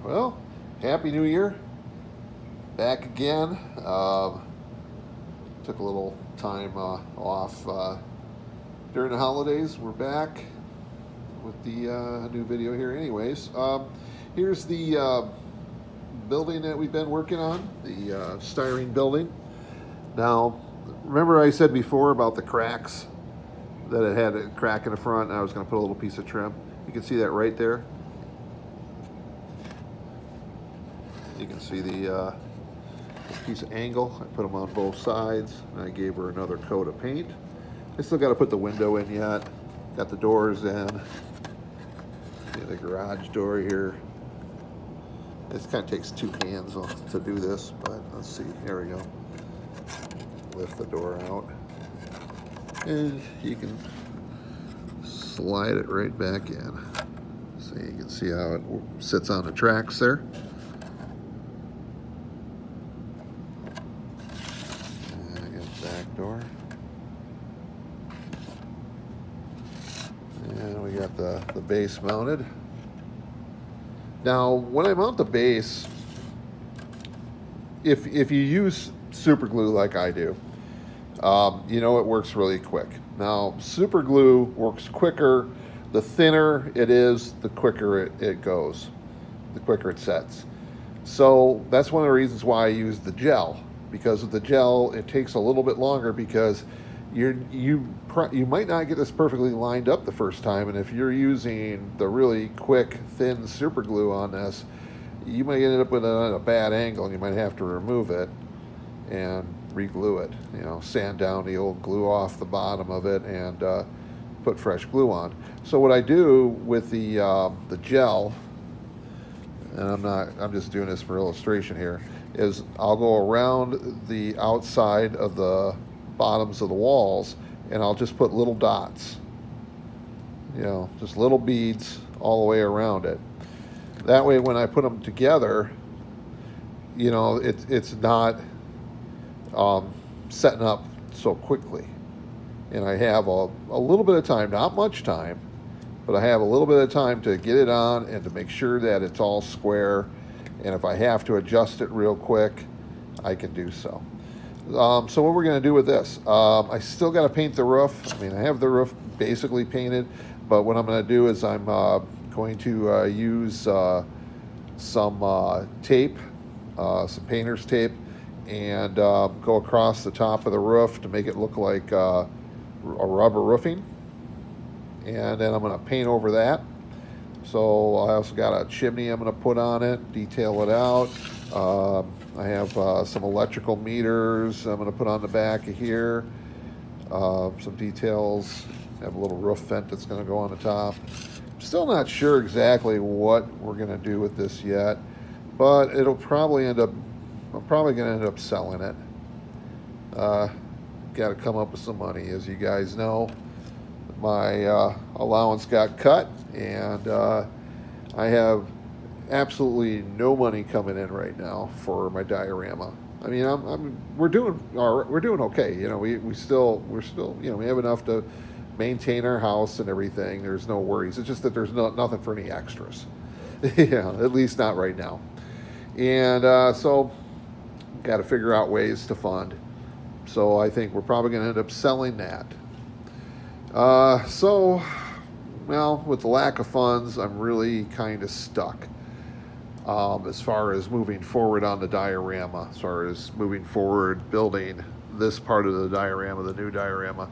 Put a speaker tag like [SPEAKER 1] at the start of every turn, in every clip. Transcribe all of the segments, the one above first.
[SPEAKER 1] Well, Happy New Year. Back again. Took a little time off during the holidays. We're back with the new video here, anyways. Here's the building that we've been working on, the styrene building. Now, remember I said before about the cracks, that it had a crack in the front, and I was going to put a little piece of trim. You can see that right there. You can see the piece of angle. I put them on both sides, and I gave her another coat of paint. I still got to put the window in yet. Got the doors in. The garage door here. This kind of takes two hands to do this, but let's see. There we go. Lift the door out, and you can slide it right back in. So you can see how it sits on the tracks there. Back door. And we got the base mounted. Now, when I mount the base, if you use super glue like I do, you know it works really quick. Now, super glue works quicker. The thinner it is, the quicker it goes, the quicker it sets. So that's one of the reasons why I use the gel. Because of the gel, it takes a little bit longer because you might not get this perfectly lined up the first time, and if you're using the really quick, thin super glue on this, you might end up with a bad angle, and you might have to remove it and re-glue it. You know, sand down the old glue off the bottom of it and put fresh glue on. So what I do with the gel, and I'm just doing this for illustration here, is I'll go around the outside of the bottoms of the walls, and I'll just put little dots, you know, just little beads all the way around it. That way when I put them together, you know, it's not setting up so quickly. And I have a little bit of time, not much time, but I have a little bit of time to get it on and to make sure that it's all square. And if I have to adjust it real quick, I can do so. So what we're going to do with this, I still got to paint the roof. I mean, I have the roof basically painted, but what I'm going to do is I'm going to use some tape, some painter's tape, and go across the top of the roof to make it look like a rubber roofing. And then I'm going to paint over that. So I also got a chimney I'm going to put on it, detail it out. I have some electrical meters I'm going to put on the back of here. Some details. I have a little roof vent that's going to go on the top. I'm still not sure exactly what we're going to do with this yet, but it'll probably end up, I'm probably going to end up selling it. Got to come up with some money, as you guys know. My allowance got cut, and I have absolutely no money coming in right now for my diorama. I mean, we're doing okay. You know, we're still, you know, we have enough to maintain our house and everything. There's no worries. It's just that there's nothing for any extras. Yeah, at least not right now. And so, got to figure out ways to fund. So I think we're probably going to end up selling that. Well, with the lack of funds, I'm really kind of stuck as far as moving forward on the diorama, as far as moving forward building this part of the diorama, the new diorama.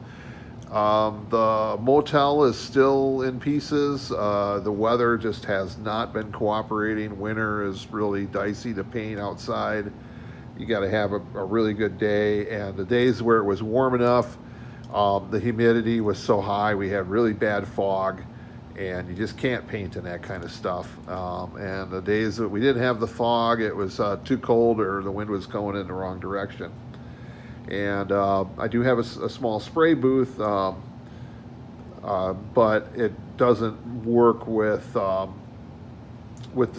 [SPEAKER 1] The motel is still in pieces. The weather just has not been cooperating. Winter is really dicey to paint outside. You got to have a really good day, and the days where it was warm enough, the humidity was so high, we had really bad fog, and you just can't paint in that kind of stuff. And the days that we didn't have the fog, it was too cold, or the wind was going in the wrong direction. And I do have a small spray booth, but it doesn't work with the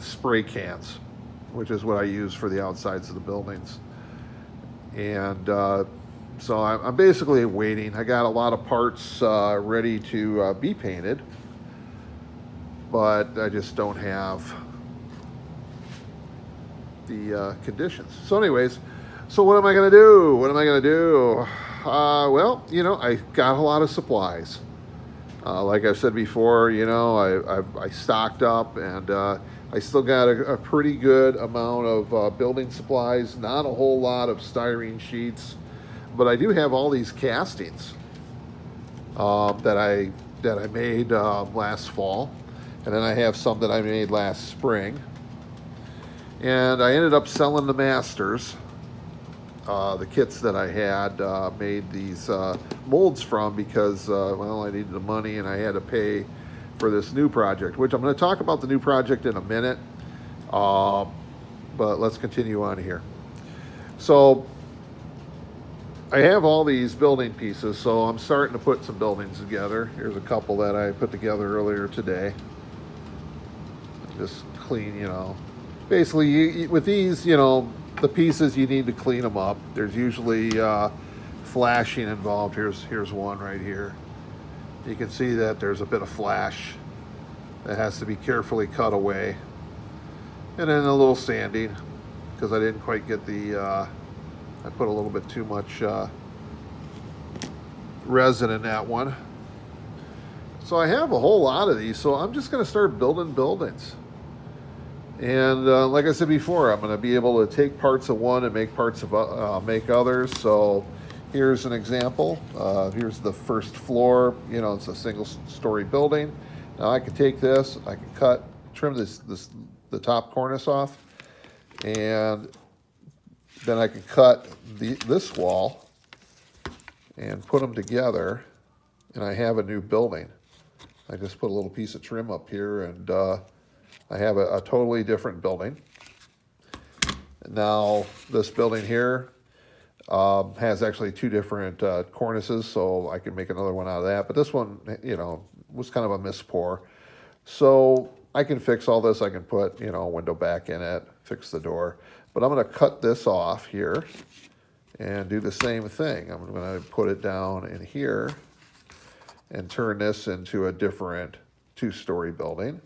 [SPEAKER 1] spray cans, which is what I use for the outsides of the buildings. And so I'm basically waiting. I got a lot of parts ready to be painted, but I just don't have the conditions. So anyways, so what am I going to do? What am I going to do? Well, I got a lot of supplies. Like I've said before, I stocked up, and I still got a pretty good amount of building supplies. Not a whole lot of styrene sheets, but I do have all these castings that I made last fall, and then I have some that I made last spring. And I ended up selling the masters, the kits that I had made these molds from, because well, I needed the money and I had to pay for this new project, which I'm going to talk about the new project in a minute. But let's continue on here. So I have all these building pieces, so I'm starting to put some buildings together. Here's a couple that I put together earlier today. Just clean, basically with these, the pieces, you need to clean them up. There's usually flashing involved. Here's one right here. You can see that there's a bit of flash that has to be carefully cut away. And then a little sanding, because I didn't quite get I put a little bit too much resin in that one. So I have a whole lot of these, so I'm just going to start building buildings. And like I said before, I'm going to be able to take parts of one and make parts of make others. So here's an example. Here's the first floor. It's a single-story building. Now I can take this, I can trim the top cornice off, and then I can cut this wall and put them together, and I have a new building. I just put a little piece of trim up here, and I have a totally different building. Now, this building here has actually two different cornices, so I can make another one out of that. But this one, was kind of a mispour. So I can fix all this. I can put, a window back in it, fix the door. But I'm going to cut this off here and do the same thing. I'm going to put it down in here and turn this into a different two-story building.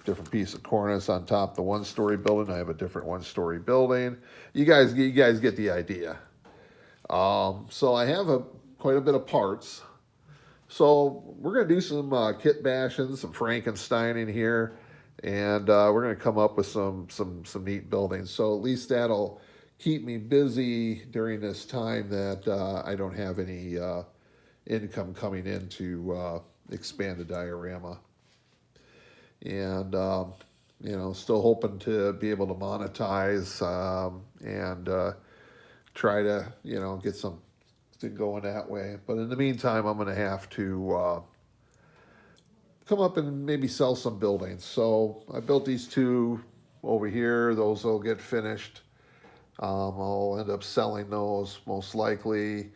[SPEAKER 1] Different piece of cornice on top of the one-story building. I have a different one-story building. You guys get the idea. So I have quite a bit of parts. So we're going to do some kit bashing, some Frankensteining here, and we're going to come up with some neat buildings. So at least that'll keep me busy during this time that I don't have any income coming in to expand the diorama. And still hoping to be able to monetize and try to get something going that way. But in the meantime, I'm going to have to come up and maybe sell some buildings. So I built these two over here. Those will get finished. I'll end up selling those most likely.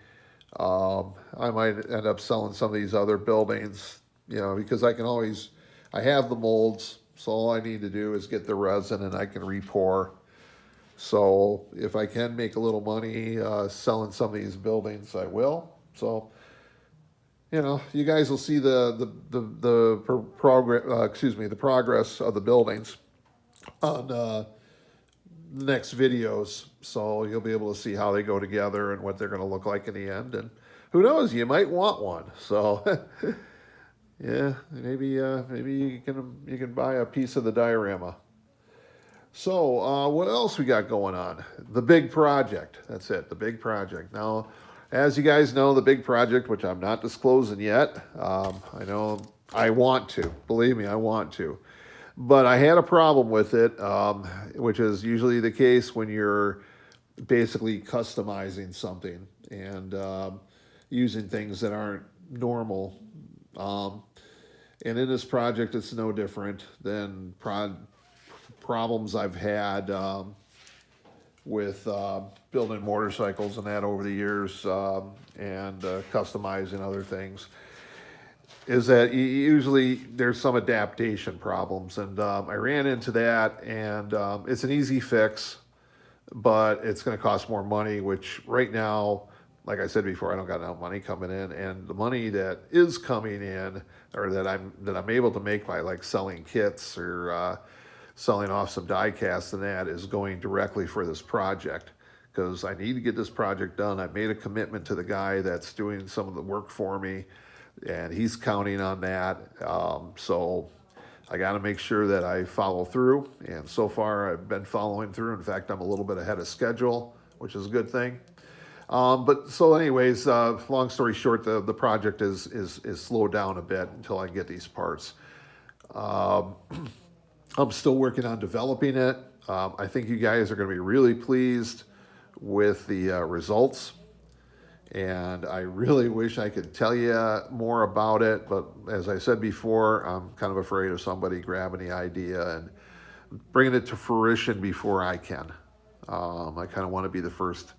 [SPEAKER 1] I might end up selling some of these other buildings, because I have the molds, so all I need to do is get the resin and I can repour. So if I can make a little money selling some of these buildings, I will. So, you guys will see the progress of the buildings on the next videos. So you'll be able to see how they go together and what they're going to look like in the end. And who knows, you might want one. So. Yeah, maybe you can buy a piece of the diorama. So what else we got going on? The big project. That's it, the big project. Now, as you guys know, the big project, which I'm not disclosing yet, I know I want to. Believe me, I want to. But I had a problem with it, which is usually the case when you're basically customizing something and using things that aren't normal. And in this project, it's no different than problems I've had with building motorcycles and that over the years, and customizing other things, is that usually there's some adaptation problems. And I ran into that, and it's an easy fix, but it's going to cost more money, which right now, like I said before, I don't got enough money coming in, and the money that is coming in, or that I'm able to make by like selling kits or selling off some die casts and that is going directly for this project, because I need to get this project done. I made a commitment to the guy that's doing some of the work for me, and he's counting on that. So I got to make sure that I follow through, and so far I've been following through. In fact, I'm a little bit ahead of schedule, which is a good thing. But so anyways, long story short, the project is slowed down a bit until I get these parts. I'm still working on developing it. I think you guys are going to be really pleased with the results. And I really wish I could tell you more about it. But as I said before, I'm kind of afraid of somebody grabbing the idea and bringing it to fruition before I can. I kind of want to be the first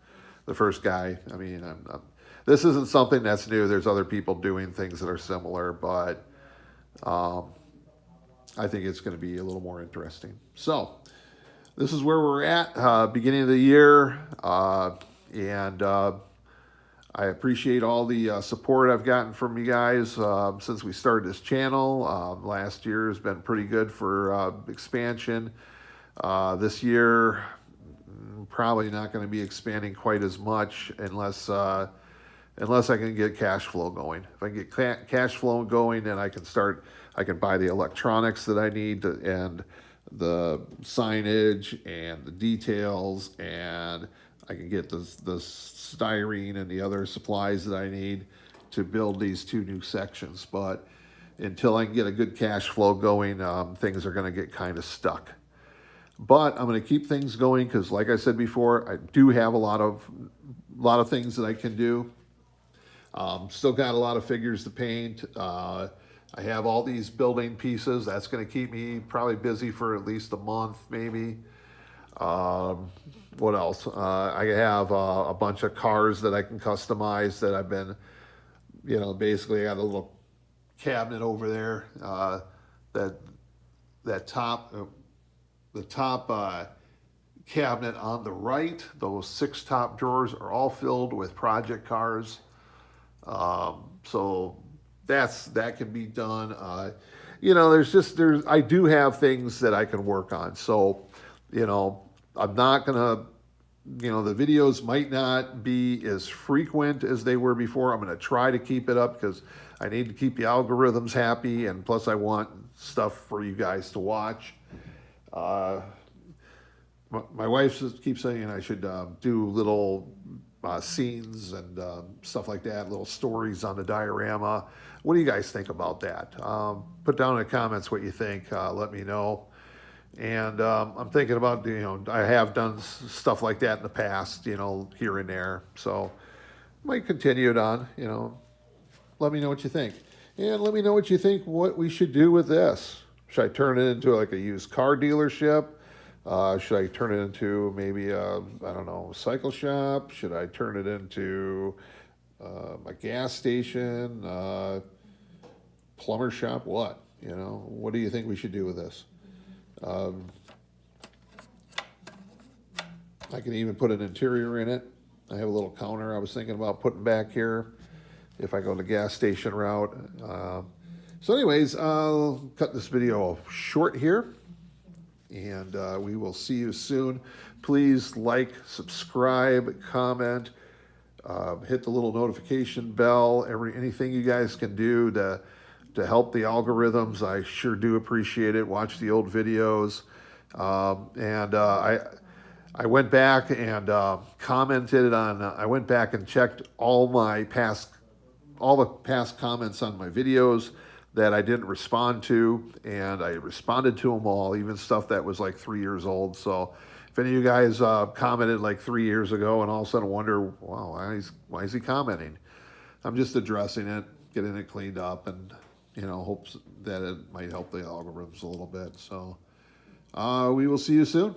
[SPEAKER 1] guy. I mean, this isn't something that's new. There's other people doing things that are similar, but I think it's going to be a little more interesting. So this is where we're at, beginning of the year, and I appreciate all the support I've gotten from you guys since we started this channel. Last year has been pretty good for expansion. This year, probably not going to be expanding quite as much unless I can get cash flow going. If I can get cash flow going, then I can buy the electronics that I need and the signage and the details, and I can get the styrene and the other supplies that I need to build these 2 new sections. But until I can get a good cash flow going, things are going to get kind of stuck. But I'm going to keep things going because, like I said before, I do have a lot of things that I can do. Still got a lot of figures to paint. I have all these building pieces. That's going to keep me probably busy for at least a month, maybe. What else? I have a bunch of cars that I can customize that I've been, basically I got a little cabinet over there. The top cabinet on the right, those 6 top drawers are all filled with project cars. So that can be done. I do have things that I can work on. So, I'm not gonna, the videos might not be as frequent as they were before. I'm gonna try to keep it up because I need to keep the algorithms happy, and plus I want stuff for you guys to watch. My wife keeps saying I should do little scenes and stuff like that, little stories on the diorama. What do you guys think about that? Put down in the comments what you think. Let me know. And I'm thinking about, I have done stuff like that in the past, here and there. So might continue it on, Let me know what you think. And let me know what you think, what we should do with this. Should I turn it into like a used car dealership? Should I turn it into maybe a cycle shop? Should I turn it into a gas station, plumber shop? What? What do you think we should do with this? I can even put an interior in it. I have a little counter I was thinking about putting back here if I go the gas station route. So anyways, I'll cut this video short here, and we will see you soon. Please like, subscribe, comment, hit the little notification bell, anything you guys can do to help the algorithms. I sure do appreciate it. Watch the old videos. I went back and commented on, I went back and checked all the past comments on my videos that I didn't respond to, and I responded to them all, even stuff that was like 3 years old. So if any of you guys commented like 3 years ago and all of a sudden wonder, wow, why is he commenting? I'm just addressing it, getting it cleaned up, and hopes that it might help the algorithms a little bit. So we will see you soon.